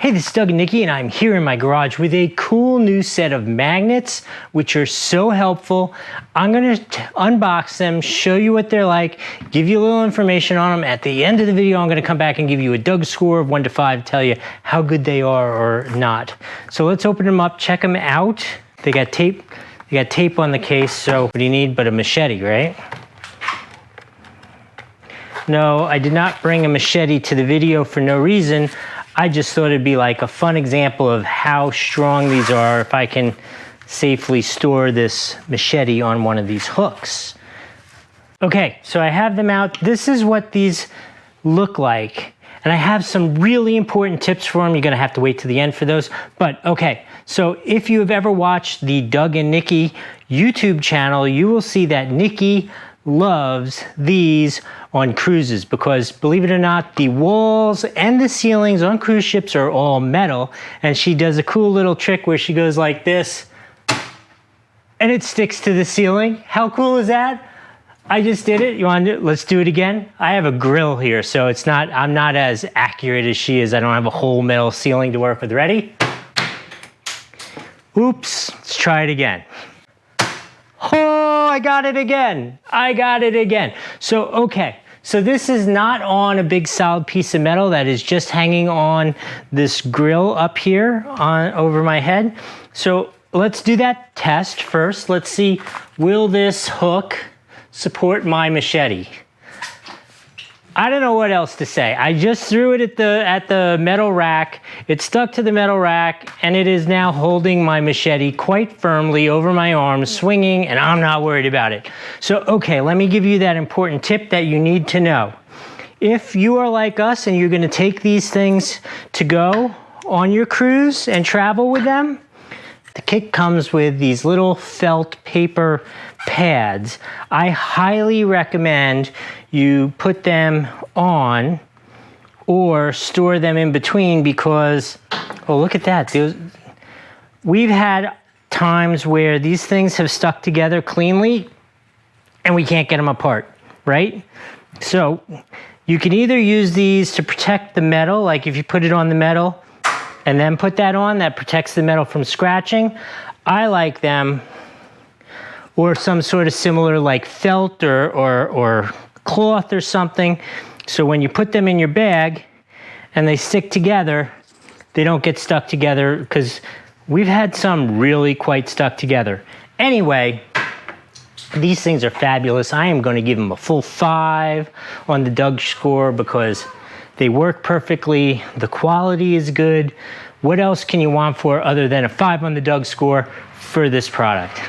Hey, this is Doug and Nikki, and I'm here in my garage with a cool new set of magnets, which are so helpful. I'm gonna unbox them, show you what they're like, give you a little information on them. At the end of the video, I'm gonna come back and give you a Doug score of 1 to 5, tell you how good they are or not. So let's open them up, check them out. They got tape on the case, so what do you need but a machete, right? No, I did not bring a machete to the video for no reason. I just thought it'd be like a fun example of how strong these are if I can safely store this machete on one of these hooks. Okay, so I have them out. This is what these look like. And I have some really important tips for them. You're gonna have to wait to the end for those. But okay, so if you have ever watched the Doug and Nikki YouTube channel, you will see that Nikki loves these on cruises because, believe it or not, the walls and the ceilings on cruise ships are all metal, and she does a cool little trick where she goes like this and it sticks to the ceiling. How cool is that? I just did it. You want to do it? Let's do it again. I have a grill here, so I'm not as accurate as she is. I don't have a whole metal ceiling to work with. Ready? Oops, let's try it again. Oh, I got it again. I got it again. So, okay. So this is not on a big solid piece of metal that is just hanging on this grill up here over my head. So let's do that test first. Let's see, will this hook support my machete? I don't know what else to say. I just threw it at the metal rack. It stuck to the metal rack, and it is now holding my machete quite firmly over my arm, swinging, and I'm not worried about it. So, okay, let me give you that important tip that you need to know. If you are like us and you're gonna take these things to go on your cruise and travel with them, the kit comes with these little felt paper pads. I highly recommend you put them on or store them in between because, oh, look at that. We've had times where these things have stuck together cleanly and we can't get them apart, right? So you can either use these to protect the metal, like if you put it on the metal and then put that on, that protects the metal from scratching. I like them, or some sort of similar like felt or cloth or something. So when you put them in your bag and they stick together, they don't get stuck together, because we've had some really quite stuck together. Anyway, these things are fabulous. I am going to give them a full 5 on the Doug score because they work perfectly. The quality is good. What else can you want for other than a 5 on the Doug score for this product?